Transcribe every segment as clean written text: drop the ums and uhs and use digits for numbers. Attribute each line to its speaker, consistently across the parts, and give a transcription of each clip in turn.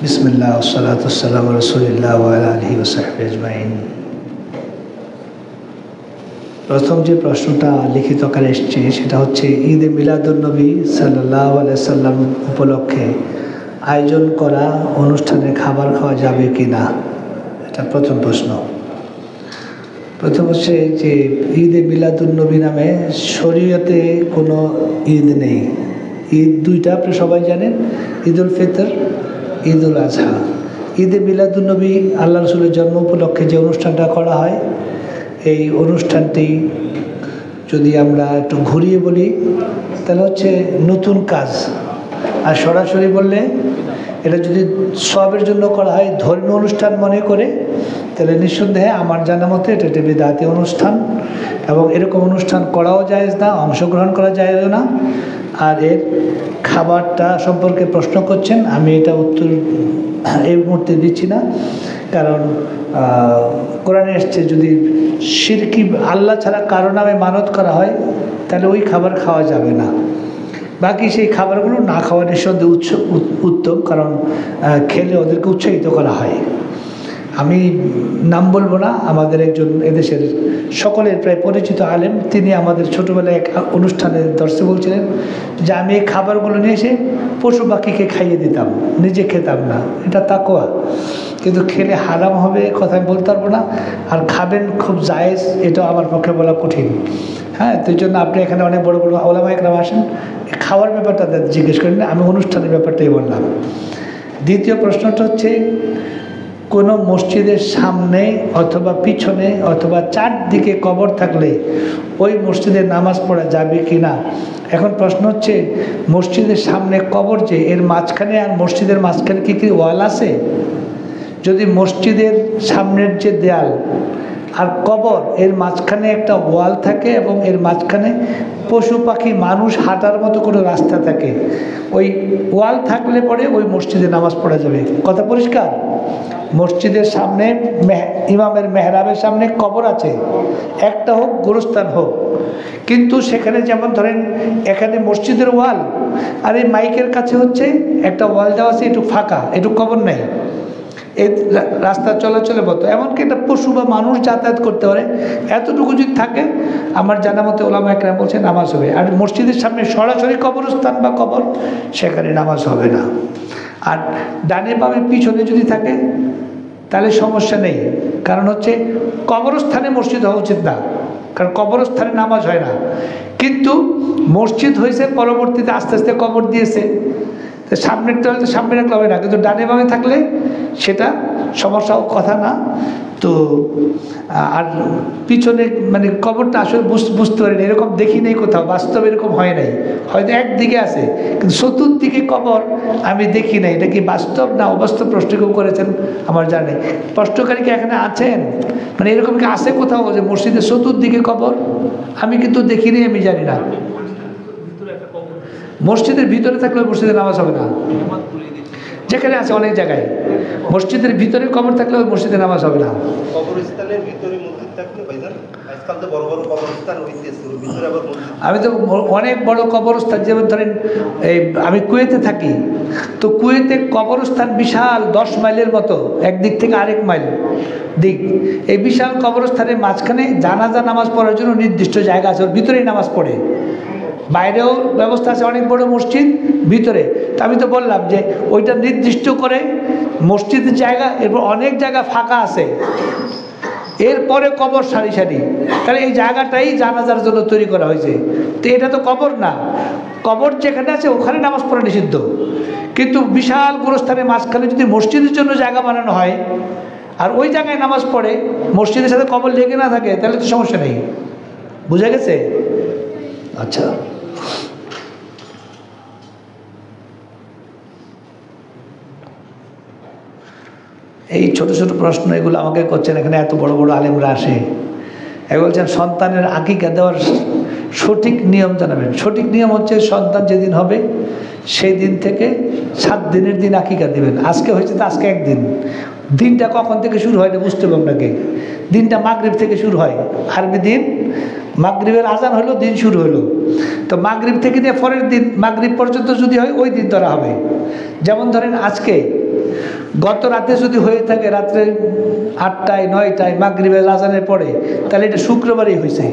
Speaker 1: বিসমিল্লাহ ওয়াসসালাতু ওয়াসসালামু আলা রাসূলিল্লাহ ওয়া আলা আলিহি ওয়া সাহবিহি আজমাইন। প্রথম যে প্রশ্নটা লিখিত আকারে এসছে সেটা হচ্ছে ঈদে মিলাদুন্নবী সাল্লাল্লাহু আলাইহি সাল্লাম উপলক্ষে আয়োজন করা অনুষ্ঠানে খাবার খাওয়া যাবে কি না, এটা প্রথম প্রশ্ন। প্রথম হচ্ছে যে ঈদে মিলাদুন্নবী নামে শরীয়তে কোনো ঈদ নেই। ঈদ দুইটা আপনি সবাই জানেন, ঈদুল ফিতর, ঈদুল আজহা। ঈদে মিলাদুন্নবী আল্লাহ রসুলের জন্ম উপলক্ষে যে অনুষ্ঠানটা করা হয়, এই অনুষ্ঠানটি যদি আমরা একটু ঘুরিয়ে বলি তাহলে হচ্ছে নতুন কাজ। আর সরাসরি বললে এটা যদি সবের জন্য করা হয়, ধর্মীয় অনুষ্ঠান মনে করে, তাহলে নিঃসন্দেহে আমার জানা মতে এটা একটি বিদআতি অনুষ্ঠান এবং এরকম অনুষ্ঠান করাও জায়েজ না, অংশগ্রহণ করা জায়েজ না। আর এর খাবারটা সম্পর্কে প্রশ্ন করছেন, আমি এটা উত্তর এই মুহূর্তে দিচ্ছি না, কারণ কোরআনে এসছে যদি শিরকি আল্লাহ ছাড়া কারো নামে মানত করা হয় তাহলে ওই খাবার খাওয়া যাবে না। বাকি সেই খাবারগুলো না খাওয়া নিঃসন্দেহে উত্তম, কারণ খেলে ওদেরকে উৎসাহিত করা হয়। আমি নাম বলবো না, আমাদের একজন এদেশের সকলের প্রায় পরিচিত আলেম, তিনি আমাদের ছোটোবেলায় এক অনুষ্ঠানে দর্শে বলছিলেন যে আমি এই খাবারগুলো নিয়ে এসে পশু পাখিকে খাইয়ে দিতাম, নিজে খেতাম না। এটা তাকওয়া, কিন্তু খেলে হারাম হবে কথা আমি বলতে পারবো না, আর খাবেন খুব জায়েজ এটাও আমার পক্ষে বলা কঠিন। হ্যাঁ, তো এই জন্য আপনি এখানে অনেক বড় বড় ওলামা একরাম আসেন, খাওয়ার ব্যাপারটা জিজ্ঞেস করেন, আমি অনুষ্ঠানের ব্যাপারটাই বললাম। দ্বিতীয় প্রশ্নটা হচ্ছে কোনো মসজিদের সামনে অথবা পিছনে অথবা চারদিকে কবর থাকলে ওই মসজিদে নামাজ পড়া যাবে কি না। এখন প্রশ্ন হচ্ছে মসজিদের সামনে কবর, যে এর মাঝখানে আর মসজিদের মাঝখানে কি ওয়াল আছে? যদি মসজিদের সামনের যে দেয়াল আর কবর এর মাঝখানে একটা ওয়াল থাকে এবং এর মাঝখানে পশু পাখি মানুষ হাঁটার মতো কোনো রাস্তা থাকে, ওই ওয়াল থাকলে পরে ওই মসজিদে নামাজ পড়া যাবে। কথা পরিষ্কার? মসজিদের সামনে ইমামের মেহরাবের সামনে কবর আছে, একটা হোক গোরস্থান হোক, কিন্তু সেখানে যেমন ধরেন এখানে মসজিদের ওয়াল আর এই মাইকের কাছে হচ্ছে একটা ওয়াল দেওয়া আছে, একটু ফাঁকা, একটু কবর নেই, এই রাস্তা চলাচলের মতো, এমনকি একটা পশু বা মানুষ যাতায়াত করতে পারে, এতটুকু যদি থাকে আমার জানা মতে ওলামা একরাম বলছে নামাজ হবে। আর মসজিদের সামনে সরাসরি কবরস্থান বা কবর, সেখানে নামাজ হবে না। আর ডানে বামে পিছনে যদি থাকে তাহলে সমস্যা নেই, কারণ হচ্ছে কবরস্থানে মসজিদ হওয়া উচিত না, কারণ কবরস্থানে নামাজ হয় না। কিন্তু মসজিদ হয়েছে পরবর্তীতে, আস্তে আস্তে কবর দিয়েছে, সামনেরটা হয়তো সামনে রাখলে হবে না, কিন্তু ডানে বামে থাকলে সেটা সমস্যা কথা না। তো আর পিছনে মানে কবরটা আসলে বুঝতে পারি না, এরকম দেখি নেই কোথাও, বাস্তবে এরকম হয় নাই, হয়তো একদিকে আছে কিন্তু চতুর্দিকে কবর আমি দেখি নাই। এটা কি বাস্তব না অবাস্তব প্রশ্ন কেউ করেছেন আমার জানা নেই। প্রশ্নকারী কি এখানে আছেন? মানে এরকম কি আছে কোথাও যে মসজিদের চতুর্দিকে কবর? আমি কিন্তু দেখিনি, আমি জানি না। মসজিদের ভিতরে থাকলে মসজিদে নামাজ হবে না, যেখানে আছে অনেক জায়গায় মসজিদের ভিতরে কবর থাকলে ওই মসজিদে নামাজ হবে না।
Speaker 2: কবরস্থানের ভিতরে মসজিদ থাকলে ভাইজান, আজকাল তো বড় বড় কবরস্থান হইতেছে, ভিতরে আবার মসজিদ। আমি তো
Speaker 1: অনেক বড় কবরস্থান, যেমন ধরেন এই আমি কুয়েতে থাকি, তো কুয়েতে কবরস্থান বিশাল 10 মাইলের মতো, একদিক থেকে আরেক মাইল দিক, এই বিশাল কবরস্থানের মাঝখানে জানাজা নামাজ পড়ার জন্য নির্দিষ্ট জায়গা আছে, ওর ভিতরেই নামাজ পড়ে। বাইরেও ব্যবস্থা আছে, অনেক বড় মসজিদ ভিতরে। তা আমি তো বললাম যে ওইটা নির্দিষ্ট করে মসজিদের জায়গা, এরপর অনেক জায়গা ফাঁকা আছে, এরপরে কবর সারি সারি, তাহলে এই জায়গাটাই জানাজার জন্য তৈরি করা হয়েছে। তো এটা তো কবর না, কবর যেখানে আছে ওখানে নামাজ পড়া নিষিদ্ধ, কিন্তু বিশাল গোরস্থানের মাঝখানে যদি মসজিদের জন্য জায়গা বানানো হয় আর ওই জায়গায় নামাজ পড়ে, মসজিদের সাথে কবর লেগে না থাকে, তাহলে তো সমস্যা নেই। বুঝা গেছে? আচ্ছা, এই ছোট ছোট প্রশ্ন এগুলো আমাকে করছেন, এখানে এত বড় বড় আলেমরা আসে। এ বলছেন সন্তানের আকিকা দেওয়ার সঠিক নিয়ম জানাবেন। সঠিক নিয়ম হচ্ছে সন্তান যেদিন হবে সেই দিন থেকে 7 দিনের দিন আকিকা দিবেন। আজকে হয়েছে তো আজকে একদিন, দিনটা কখন থেকে শুরু হয় বুঝতে হবে আপনাকে। দিনটা মাগরিব থেকে শুরু হয়, আরবি দিন মাগরিবের আজান হলো দিন শুরু হলো, তো মাগরিব থেকে নিয়ে পরের দিন মাগরিব পর্যন্ত যদি হয় ওই দিন ধরা হবে। যেমন ধরেন আজকে গত রাতে যদি হয়ে থাকে রাত্রে 8টায় 9টায় মাগরিবের আজানের পরে, তাহলে এটা শুক্রবারই হয়েছে।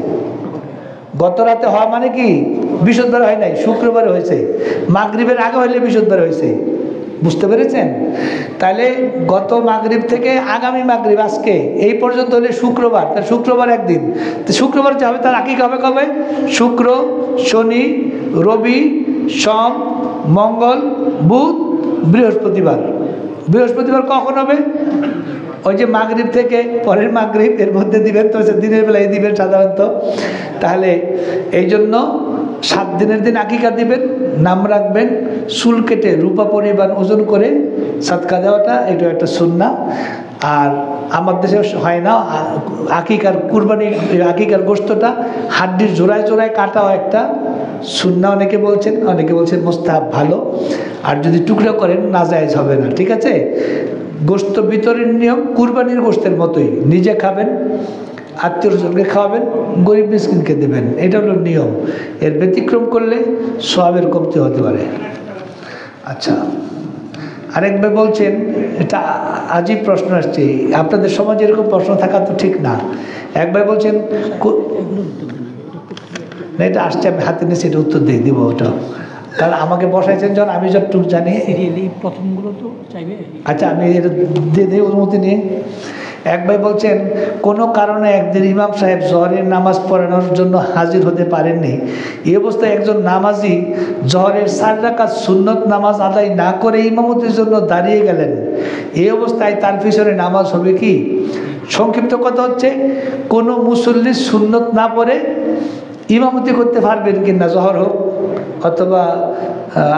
Speaker 1: গত রাতে হওয়া মানে কি বৃহস্পতিবার হয় নাই, শুক্রবারে হয়েছে। মাগরিবের আগে হইলে বৃহস্পতিবার হয়েছে। বুঝতে পেরেছেন? তাহলে গত মাগরিব থেকে আগামী মাগরিব আজকে এই পর্যন্ত হলে শুক্রবার, তার শুক্রবার একদিন। তো শুক্রবার যে হবে তার আকিকা হবে কবে? শুক্র, শনি, রবি, সোম, মঙ্গল, বুধ, বৃহস্পতিবার। বৃহস্পতিবার কখন হবে? ওই যে মাগরিব থেকে পরের মাগরিব, এর মধ্যে দিবেন, তো দিনের বেলায় দিবেন সাধারণত। তাহলে এই জন্য 7 দিনের দিন আকিকা দিবেন, নাম রাখবেন, চুল কেটে রূপা পরিমাণ ওজন করে সাদকা দেওয়াটা, এটা একটা সুন্নাহ। আর আমার দেশে হয় না আকিকার কুরবানি, আকিকার গোশতটা হাড্ডির জোড়ায় জোড়ায় কাটাও একটা সুন্নাহ। অনেকে বলছেন মোস্তাহাব, ভালো। আর যদি টুকরা করেন নাজায়েজ হবে না, ঠিক আছে? গোশত বিতরণের নিয়ম কুরবানির গোশতের মতোই, নিজে খাবেন, আত্মীয়স্বজনকে খাওয়াবেন, গরিব মিসকিনকে দেবেন, এটা হলো নিয়ম। এর ব্যতিক্রম করলে সওয়াবের কমতি হতে পারে। আচ্ছা, আরেক ভাই বলছেন, এটা আজীব প্রশ্ন আসছে, আপনাদের সমাজে এরকম প্রশ্ন থাকা তো ঠিক না। এক ভাই বলছেন না, এটা আসছে, আমি হাতে নিয়ে সেটা উত্তর দিয়ে দিব। ওটা কারণ আমাকে বসাইছেন যখন, আমি যতটুকু জানি
Speaker 3: প্রথমগুলো তো চাইবে।
Speaker 1: আচ্ছা, আমি এটা দিয়ে দিই অনুমতি নিয়ে। এক ভাই বলছেন, কোনো কারণে একদিন ইমাম সাহেব জহরের নামাজ পড়ানোর জন্য হাজির হতে পারেননি। এই অবস্থায় একজন নামাজি জহরের 4 রাকাত সুন্নত নামাজ আদায় না করে ইমামতির জন্য দাঁড়িয়ে গেলেন। এই অবস্থায় তার পিছনে নামাজ হবে কি? সংক্ষিপ্ত কথা হচ্ছে, কোনো মুসল্লি সুন্নত না পড়ে ইমামতি করতে পারবেন কিনা, জহর হোক অথবা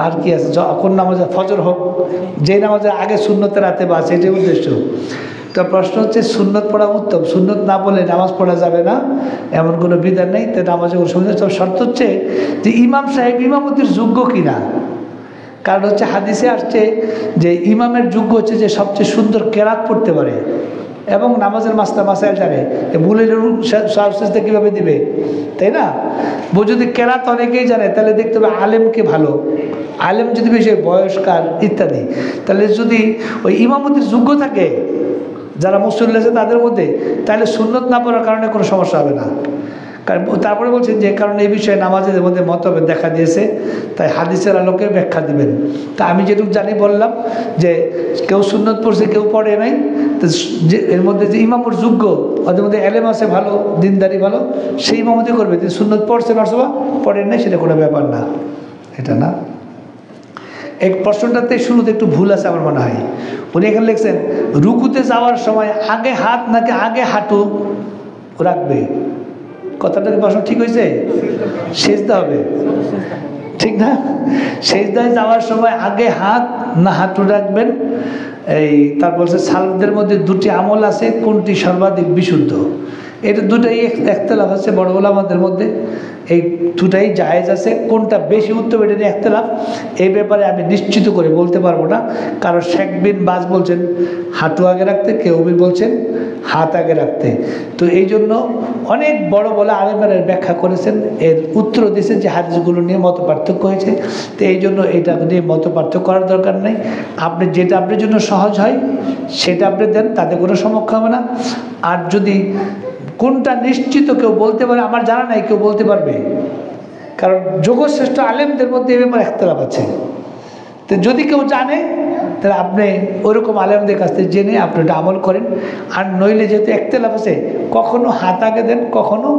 Speaker 1: আর কি আছে, কোন নামাজে, ফজর হোক, যে নামাজের আগে সুন্নতের রাতে বা সেটাই উদ্দেশ্য। তো প্রশ্ন হচ্ছে, সুন্নত পড়া উত্তম, সুন্নত না পড়লে নামাজ পড়া যাবে না এমন কোনো বিধান নেই। তো নামাজের কোনো সুন্নত, শর্ত হচ্ছে যে ইমাম সাহেব ইমামতির যোগ্য কিনা। কারণ হচ্ছে হাদিসে আসছে যে ইমামের যোগ্য হচ্ছে যে সবচেয়ে সুন্দর কেরাত পড়তে পারে এবং নামাজের মাসাইল জানে। ভুলের সাজদা কীভাবে দিবে, তাই না? যদি কেরাত অনেকেই জানে, তাহলে দেখতে হবে আলেমকে ভালো, আলেম যদি বেশি বয়স্কার ইত্যাদি। তাহলে যদি ওই ইমামতির যোগ্য থাকে যারা মুসল্লি আছে তাদের মধ্যে, তাহলে সুন্নত না পড়ার কারণে কোনো সমস্যা হবে না। কারণ তারপরে বলছেন যে কারণ এই বিষয়ে নামাজের মধ্যে মতভেদ দেখা দিয়েছে, তাই হাদিসের আলোকে ব্যাখ্যা দিবেন। তা আমি যেটুকু জানি বললাম যে কেউ সুন্নত পড়ছে, কেউ পড়ে নাই। তো যে এর মধ্যে যে ইমামর যোগ্য, ওদের মধ্যে এলেম আছে ভালো, দিনদারি ভালো, সেই ইমামতি করবে। তিনি সুন্নত পড়ছেন অথবা পড়েন নাই, সেটা কোনো ব্যাপার না, এটা না। এই প্রশ্নটাতে শুরুতে একটু ভুল আছে আমার মনে হয়। উনি এখানে লিখছেন, রুকুতে যাওয়ার সময় আগে হাত নাকি আগে হাঁটু রাখবে? কথাটা প্রশ্ন ঠিক হয়েছে? সেজদা হবে, ঠিক না? সেজদায় যাওয়ার সময় আগে হাত না হাঁটু রাখবেন? এই তার বলছে সালাতের মধ্যে 2টি আমল আছে, কোনটি সর্বাধিক বিশুদ্ধ? এটা দুটাই একতলাফ আছে বড় ওলামাদের মধ্যে, এই দুটাই জায়েজ আছে। কোনটা বেশি উত্তম এটা নিয়ে একতলাফ। এই ব্যাপারে আমি নিশ্চিত করে বলতে পারবো না। কারণ শেখ বিন বাজ বলছেন হাঁটু আগে রাখতে, কেউ বলছেন হাত আগে রাখতে। তো এই জন্য অনেক বড় বড় আলেমেরা ব্যাখ্যা করেছেন, এর উত্তর দিয়েছেন যে হাদিসগুলো নিয়ে মত পার্থক্য হয়েছে। তো এই জন্য এটা নিয়ে মত পার্থক্য করার দরকার নেই। আপনি যেটা আপনার জন্য সহজ হয় সেটা আপনি দেন, তাতে কোনো সমস্যা হবে না। আর যদি কোনটা নিশ্চিত কেউ বলতে পারে, আমার জানা নাই, কেউ বলতে পারবে? কারণ যোগশ্রেষ্ঠ আলেমদের মধ্যে এ ব্যাপারে একতলাফ আছে। তো যদি কেউ জানে, তাহলে আপনি ওইরকম আলেমদের কাছ থেকে জেনে আপনি ওটা আমল করেন। আর নইলে যেহেতু একতলাফ আছে, কখনো হাত আগে দেন, কখনো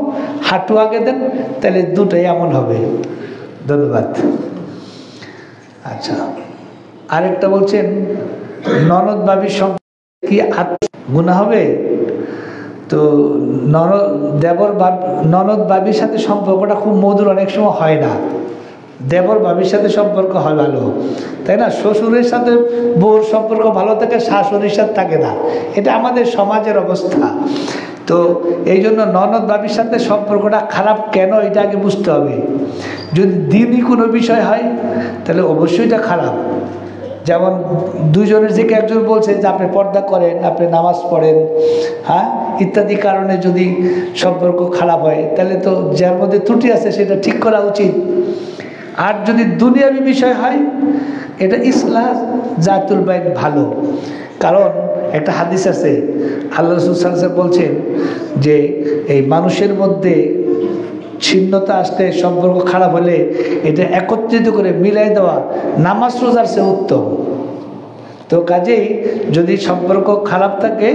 Speaker 1: হাঁটু আগে দেন, তাহলে দুটাই আমল হবে। ধন্যবাদ। আচ্ছা, আরেকটা বলছেন, ননদ ভাবির সঙ্গে কি গুনাহ হবে? তো ননদ ভাবির সাথে সম্পর্কটা খুব মধুর অনেক সময় হয় না। দেবর ভাবির সাথে সম্পর্ক হয় ভালো, তাই না? শ্বশুরের সাথে বউর সম্পর্ক ভালো থাকে, শাশুড়ির সাথে থাকে না। এটা আমাদের সমাজের অবস্থা। তো এই জন্য ননদ ভাবির সাথে সম্পর্কটা খারাপ কেন, এটা আগে বুঝতে হবে। যদি দিনই কোনো বিষয় হয় তাহলে অবশ্যই এটা খারাপ। যেমন দুজনের থেকে একজন বলছে যে আপনি পর্দা করেন, আপনি নামাজ পড়েন, হ্যাঁ, ইত্যাদি কারণে যদি সম্পর্ক খারাপ হয়, তাহলে তো যার মধ্যে ত্রুটি আছে সেটা ঠিক করা উচিত। আর যদি দুনিয়াবী বিষয় হয়, এটা ইসলাহ জাতুল বাইন ভালো। কারণ একটা হাদিস আছে, আল্লাহ রাসূল সাল্লাল্লাহু আলাইহি ওয়াসাল্লাম বলছেন যে এই মানুষের মধ্যে ছিন্নতা আসতে, সম্পর্ক খারাপ হলে এটা একত্রিত করে মিলাই দেওয়া নামাজ রোজার চেয়ে উত্তম। তো কাজেই যদি সম্পর্ক খারাপ থাকে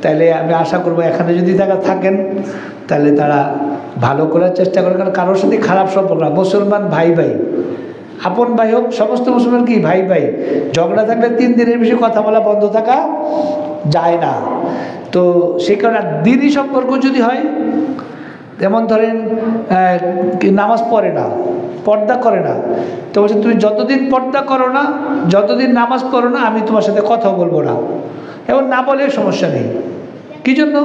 Speaker 1: তাহলে আমি আশা করবো এখানে যদি তারা থাকেন তাহলে তারা ভালো করার চেষ্টা করে। কারণ কারোর সাথে খারাপ সম্পর্ক না, মুসলমান ভাই ভাই, আপন ভাই হোক, সমস্ত মুসলমান কি ভাই ভাই। ঝগড়া থাকলে 3 দিনের বেশি কথা বলা বন্ধ থাকা যায় না। তো সে কারণে দিনই সম্পর্ক যদি হয়, যেমন ধরেন নামাজ পড়ে না, পর্দা করে না, তো বলছে তুমি যতদিন পর্দা করো না, যতদিন নামাজ পড়ো না, আমি তোমার সাথে কথা বলবো না। এবং না বলে সমস্যা নেই। কি জন্য?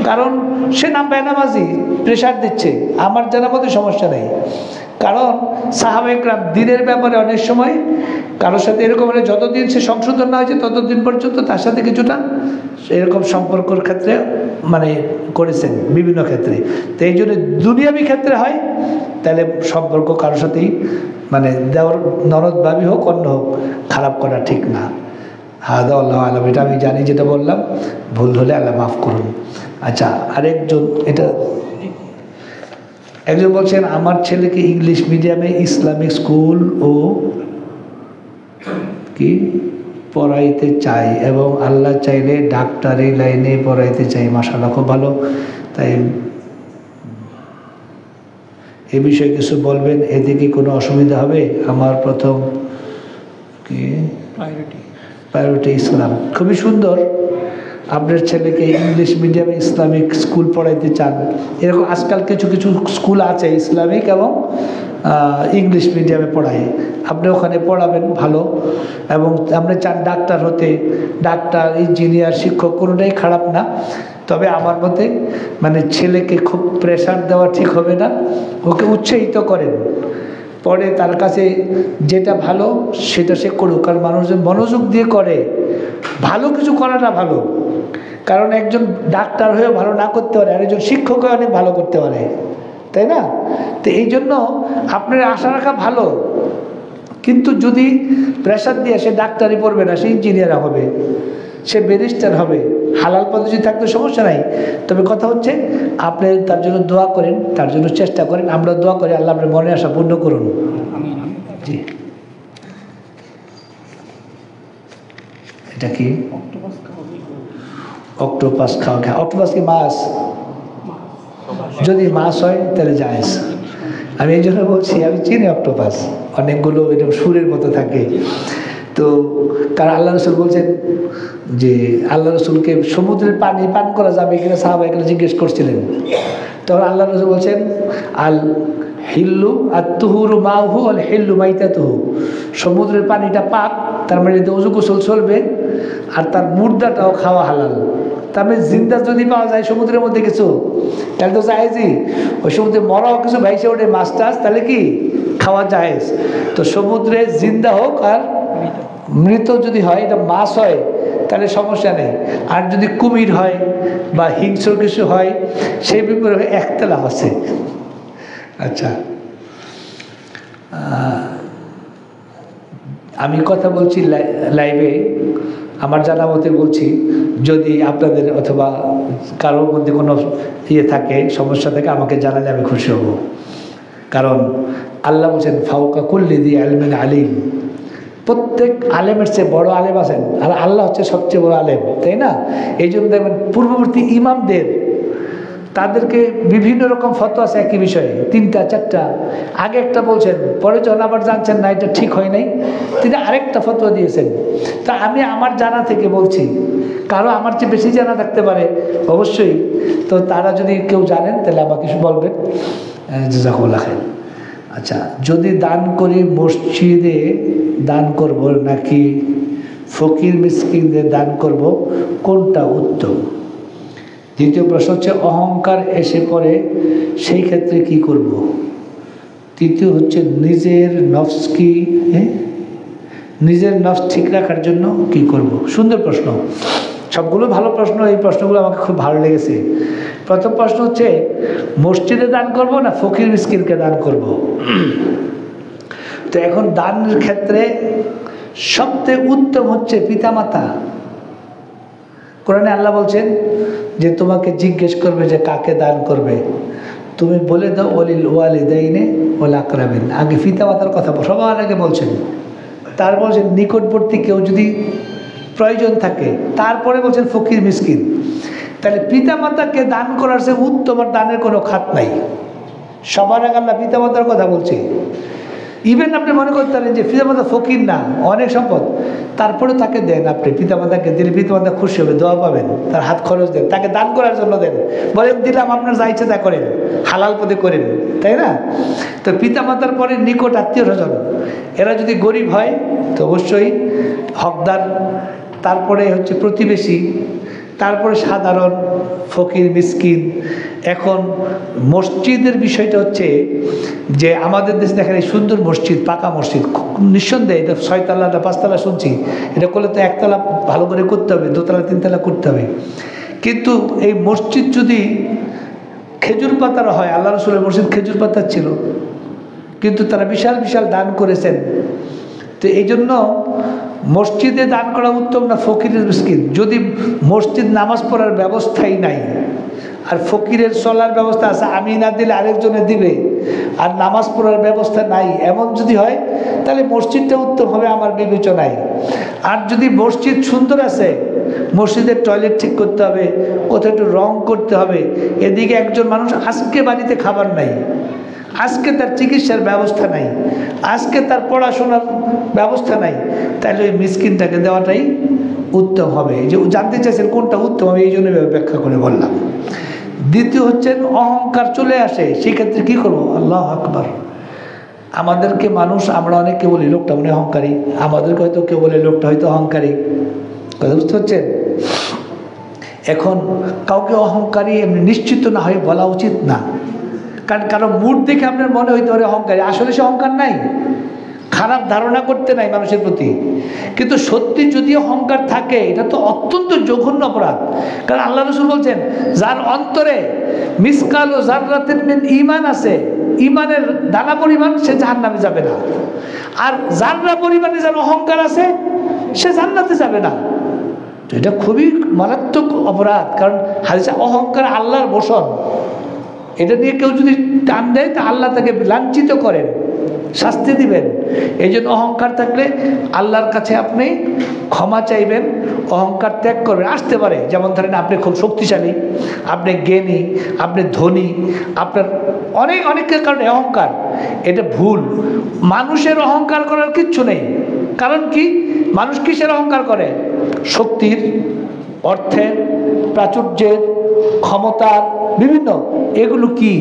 Speaker 1: কারণ সে নাম বেনামাজি, প্রেশার দিচ্ছে, আমার জানা মতে সমস্যা নেই। কারণ সাহাবায়ে কেরাম দিনের ব্যাপারে অনেক সময় কারোর সাথে এরকম হলে যতদিন সে সংশোধন না হয়েছে ততদিন পর্যন্ত তার সাথে কিছুটা এরকম সম্পর্কর ক্ষেত্রে মানে করেছেন বিভিন্ন ক্ষেত্রে। তো এই জন্য দুনিয়াবি ক্ষেত্রে হয় তাহলে সম্পর্ক কারোর সাথেই মানে দেওয়ার ননদ ভাবি হোক অন্য হোক খারাপ করা ঠিক না। হাদা আল্লাহ আলম। এটা আমি জানি, যেটা বললাম ভুল হলে আল্লাহ মাফ করুন। আচ্ছা, আরেকজন একজন বলছেন আমার ছেলেকে ইংলিশ মিডিয়ামে ইসলামিক স্কুল ও কি পড়াইতে চাই এবং আল্লাহ চাইলে ডাক্তারি লাইনে পড়াইতে চাই। মাশাআল্লাহ, খুব ভালো। তাই এ বিষয়ে কিছু বলবেন, এতে কি কোনো অসুবিধা হবে? আমার প্রথম কি প্রায়োরিটি ইসলাম। খুবই সুন্দর, আপনার ছেলেকে ইংলিশ মিডিয়ামে ইসলামিক স্কুল পড়াইতে চান। এরকম আজকাল কিছু কিছু স্কুল আছে ইসলামিক এবং ইংলিশ মিডিয়ামে পড়ায়, আপনি ওখানে পড়াবেন ভালো। এবং আপনি চান ডাক্তার হতে, ডাক্তার, ইঞ্জিনিয়ার, শিক্ষক, কোনোটাই খারাপ না। তবে আমার মতে মানে ছেলেকে খুব প্রেশার দেওয়া ঠিক হবে না, ওকে উৎসাহিত করেন, পরে তার কাছে যেটা ভালো সেটা সে করুক। কারণ মানুষজন মনোযোগ দিয়ে করে, ভালো কিছু করাটা ভালো। কারণ একজন ডাক্তার হয়েও ভালো না করতে পারে, আর একজন শিক্ষক হয়ে অনেক ভালো করতে পারে, তাই না? তো এই জন্য আপনার আশা রাখা ভালো। কিন্তু যদি প্রেশার দিয়ে সে ডাক্তারি পড়বে না, সে ইঞ্জিনিয়ার হবে, সে ব্যারিস্টার হবে, হালাল পদ্ধতি থাকতে সমস্যা নাই। তবে কথা হচ্ছে আপনি তার জন্য দোয়া করেন, তার জন্য চেষ্টা করেন। আমরা দোয়া করি আল্লাহ আপনার মনে আশা পূর্ণ করুন। জি, এটা কি অক্টোপাস খাওয়া? অক্টোপাস কি মাছ? যদি মাছ হয় তাহলে জায়েজ। আমি এই জন্য বলছি, আমি চিনি অক্টোপাস, অনেকগুলো এরকম সুরের মতো থাকে। তো কারণ আল্লাহ রসুল বলছেন যে আল্লাহ রসুলকে সমুদ্রের পানি পান করা যাবে কিনা সাহাবা এখানে জিজ্ঞেস করছিলেন। তখন আল্লাহ রসুল বলছেন আল হিল্লু আর তুহুরু মাহু আল হিল্লু মাইতাতুহু, সমুদ্রের পানিটা পাক, তার মানে ওযু গোসল চলবে, আর তার মুর্দাটাও খাওয়া হালাল। তার মানে জিন্দা যদি পাওয়া যায় সমুদ্রের মধ্যে কিছু, তাহলে তো জায়েজই। ওই সমুদ্রে মরাও কিছু ভাইসে ওঠে, মাছ টাছ, তাহলে কি খাওয়া জায়েজ। তো সমুদ্রে জিন্দা হোক আর মৃত যদি হয়, এটা মাছ হয় তাহলে সমস্যা নেই। আর যদি কুমির হয় বা হিংস্র কিছু হয় সেই ব্যাপারে একতলাফ আছে। আচ্ছা, আমি কথা বলছি লাইভে, আমার জানা মতে বলছি, যদি আপনাদের অথবা কারোর মধ্যে কোনো থাকে, সমস্যা থাকে, আমাকে জানালে আমি খুশি হব। কারণ আল্লাহ বলছেন ফাওকা কুল্লি যি ইলমিন আলিম, প্রত্যেক আলেমের চেয়ে বড় আলেম আছেন, আর আল্লাহ হচ্ছে সবচেয়ে বড় আলেম, তাই না? এই জন্য দেখবেন পূর্ববর্তী ইমামদের তাদেরকে বিভিন্ন রকম ফতোয়া আছে একই বিষয়ে, 3টা 4টা, আগে একটা বলছেন, পরে যখন আবার জানছেন না এটা ঠিক হয় নাই, তিনি আরেকটা ফতোয়া দিয়েছেন। তা আমি আমার জানা থেকে বলছি, কারো আমার চেয়ে বেশি জানা থাকতে পারে অবশ্যই। তো তারা যদি কেউ জানেন তাহলে আমাকে বলবেন। জাযাকুমুল্লাহ খাইর। আচ্ছা, যদি দান করি মসজিদে দান করব নাকি ফকির মিসকিনদের দান করব, কোনটা উত্তম? দ্বিতীয় প্রশ্ন হচ্ছে অহংকার এসে পড়ে, সেই ক্ষেত্রে কি করব? তৃতীয় হচ্ছে নিজের নফস ঠিক রাখার জন্য কি করব? সুন্দর প্রশ্ন, সবগুলো ভালো প্রশ্ন। এই প্রশ্নগুলো আমাকে খুব ভালো লেগেছে। প্রথম প্রশ্ন হচ্ছে মসজিদে দান করব না ফকির মিসকিনকে দান করব? তো এখন দানের ক্ষেত্রে সবচেয়ে উত্তম হচ্ছে পিতামাতা। কোরআনে আল্লাহ বলছেন যে তোমাকে জিজ্ঞেস করবে যে কাকে দান করবে, তুমি বলে দাও ওয়ালিল ওয়ালিদাইনে ওয়াল আকরাবিন। আগে পিতামাতার কথা সবার আগে বলছেন, তার বলছেন নিকটবর্তী কেউ যদি প্রয়োজন থাকে, তারপরে বলছেন ফকির মিসকিন। তাহলে পিতামাতাকে দান করার চেয়ে উত্তম আর দানের কোনো খাত নাই। সবার আগে আল্লাহ পিতামাতার কথা বলছে। ইভেন আপনি মনে করতে পারেন যে পিতামাতা ফকির না, অনেক সম্পদ, তারপরে তাকে দেন। আপনি পিতামাতাকে দিলে পিতামাতা খুশি হবে, দোয়া পাবেন, তার হাত খরচ দেন, তাকে দান করার জন্য দেন, বলেন দিলাম, আপনার যা ইচ্ছে তা করেন, হালাল পথে করেন, তাই না? তো পিতামাতার পরে নিকট আত্মীয় স্বজন, এরা যদি গরিব হয় তো অবশ্যই হকদার, তারপরে হচ্ছে প্রতিবেশী, তারপরে সাধারণ ফকির মিসকিন। এখন মসজিদের বিষয়টা হচ্ছে যে আমাদের দেশে দেখেন এই সুন্দর মসজিদ, পাকা মসজিদ, নিঃসন্দেহে এটা 6 তলা না 5 তলা শুনছি, এটা করলে তো 1 তলা ভালো করে করতে হবে, 2 তলা 3 তলা করতে হবে। কিন্তু এই মসজিদ যদি খেজুর পাতার হয়, আল্লাহ রসুলের মসজিদ খেজুর পাতার ছিল, কিন্তু তারা বিশাল বিশাল দান করেছেন। তো এই জন্য মসজিদে দান করা উত্তম না ফকিরের মিসকিন? যদি মসজিদ নামাজ পড়ার ব্যবস্থাই নাই, আর ফকিরের চলার ব্যবস্থা আছে, আমি না দিলে আরেকজনে দিবে, আর নামাজ পড়ার ব্যবস্থা নাই, এমন যদি হয় তাহলে মসজিদটা উত্তম হবে আমার বিবেচনায়। আর যদি মসজিদ সুন্দর আছে, মসজিদের টয়লেট ঠিক করতে হবে, কোথাও একটু রং করতে হবে, এদিকে একজন মানুষ আজকে বাড়িতে খাবার নাই, আজকে তার চিকিৎসার ব্যবস্থা নাই, আজকে তার পড়াশোনার ব্যবস্থা নাই, তাহলে ওই মিসকিনটাকে দেওয়াটাই উত্তম হবে। এই যে জানতে চাইছেন কোনটা উত্তম হবে, এই জন্য ব্যাখ্যা করে বললাম। দ্বিতীয় হচ্ছেন অহংকার চলে আসে, সেক্ষেত্রে কি করবো? আল্লাহু আকবার। আমাদেরকে মানুষ, আমরা অনেককে বলি লোকটা মনে অহংকারী, আমাদেরকে হয়তো কেউ বলে লোকটা হয়তো অহংকারী, কথা বুঝতে হচ্ছেন? এখন কাউকে অহংকারী এমনি নিশ্চিত না হয়ে বলা উচিত না, কারণ কারো মুড দেখে আপনার মনে হইতে পারে অহংকারী, আসলে সে অহংকার নাই, খারাপ ধারণা করতে নাই মানুষের প্রতি। কিন্তু সত্যি যদি অহংকার থাকে, এটা তো অত্যন্ত জঘন্য অপরাধ। কারণ আল্লাহ রসুল বলছেন যার অন্তরে মিসকাল ও জাররাতিন মিন ঈমান আছে, ঈমানের দানা পরিমাণ, সে জাহান্নামে যাবে না। আর জাররা পরিমাণে যার অহংকার আছে, সে জান্নাতে যাবে না। তো এটা খুবই মারাত্মক অপরাধ, কারণ হাদিসে অহংকার আল্লাহর বসন, এটা নিয়ে কেউ যদি টান দেয় তা আল্লাহ তাকে লাঞ্ছিত করেন, শাস্তি দিবেন। এই জন্য অহংকার থাকলে আল্লাহর কাছে আপনি ক্ষমা চাইবেন, অহংকার ত্যাগ করবেন। আসতে পারে, যেমন ধরেন আপনি খুব শক্তিশালী, আপনি জ্ঞানী, আপনি ধনী, আপনার অনেকের কারণে অহংকার, এটা ভুল। মানুষের অহংকার করার কিচ্ছু নেই। কারণ কি? মানুষ কিসের অহংকার করে? শক্তির, অর্থের, প্রাচুর্যের, ক্ষমতার, বিভিন্ন। এগুলো কি?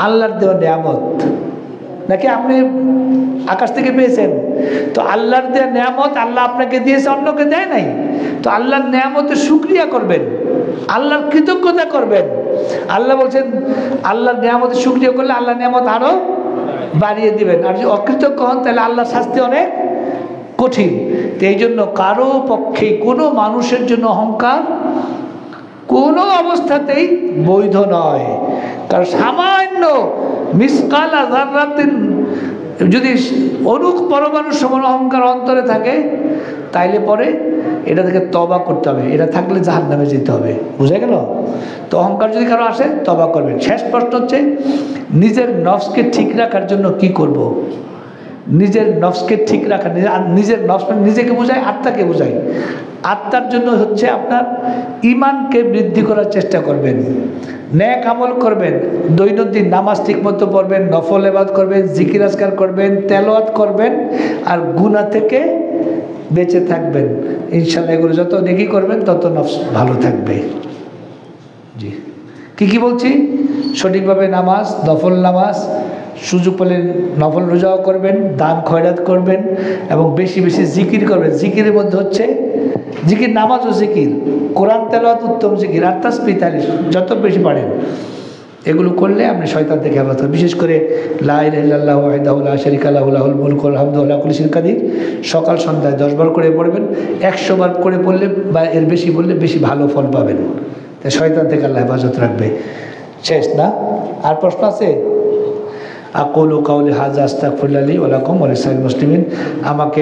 Speaker 1: আল্লাহর দেওয়া নিয়ামত, নাকি আপনি আকাশ থেকে পেয়েছেন? তো আল্লাহর দেওয়া নিয়ামত আল্লাহ আপনাকে দিয়েছে, অন্যকে দেয় নাই। তো আল্লাহর নিয়ামতের শুকরিয়া করবেন, আল্লাহর কৃতজ্ঞতা করবেন। আল্লাহ বলছেন আল্লাহর নিয়ামতের শুকরিয়া করলে আল্লাহর নিয়ামত আরো বাড়িয়ে দিবেন। আর যদি অকৃতজ্ঞ হন তাহলে আল্লাহর শাস্তি অনেক কঠিন। তো এই জন্য কারো পক্ষে, কোনো মানুষের জন্য অহংকার কোনো অবস্থাতেই বৈধ নয়। কারণ সামান্য মিসকাল যাররাতিন, যদি অণুক পরমাণুর সমান অহংকার অন্তরে থাকে, তাইলে পরে এটা থেকে তওবা করতে হবে, এটা থাকলে জাহান্নামে যেতে হবে। বুঝা গেল? তো অহংকার যদি কারো আসে, তওবা করবেন। শেষ প্রশ্ন হচ্ছে নিজের নফসকে ঠিক রাখার জন্য কি করব? নিজের নফসকে ঠিক রাখা, নিজের নফস নিজেকে বোঝায়, আত্মাকে বোঝায়। আত্মার জন্য হচ্ছে আপনার ঈমানকে বৃদ্ধি করার চেষ্টা করবেন, নেক আমল করবেন, দৈনন্দিন নামাজ ঠিকমতো পড়বেন, নফল ইবাদত করবেন, জিকির আজকার করবেন, তেলাওয়াত করবেন, আর গুনাহ থেকে বেঁচে থাকবেন। ইনশাআল্লাহ এগুলো যত নেকি করবেন তত নফস ভালো থাকবে। জি, কি বলছি? সঠিকভাবে নামাজ, নফল নামাজ, সুযোগ পেলে নফল রোজাও করবেন, দান খয়রাত করবেন, এবং বেশি বেশি জিকির করবেন। জিকিরের মধ্যে হচ্ছে জিকির, নামাজ ও জিকির, কোরআন তেলাওয়াত উত্তম জিকির, আর তাসবিহ তাহলিল যত বেশি পারেন এগুলো করলে আপনি শয়তান থেকে হেফাজত পাবেন। বিশেষ করে লা ইলাহা ইল্লাল্লাহু ওয়াহদাহু লা শারীকা লাহু লাহুল মুলকু ওয়াল হামদু ওয়া লা কুল্লি শাইইন কাদির সকাল সন্ধ্যায় 10 বার করে পড়বেন। 100 বার করে পড়লে বা এর বেশি বললে বেশি ভালো ফল পাবেন। তাই শয়তান থেকে আল্লাহ হেফাজত রাখবে। শেষ না? আর প্রশ্ন আছে? আকুলু কাউলি হাযা আস্তাগফিরুল্লাহ লি ওয়া লাকুম ওয়া লিসাইরিল মুসলিমিন। আমাকে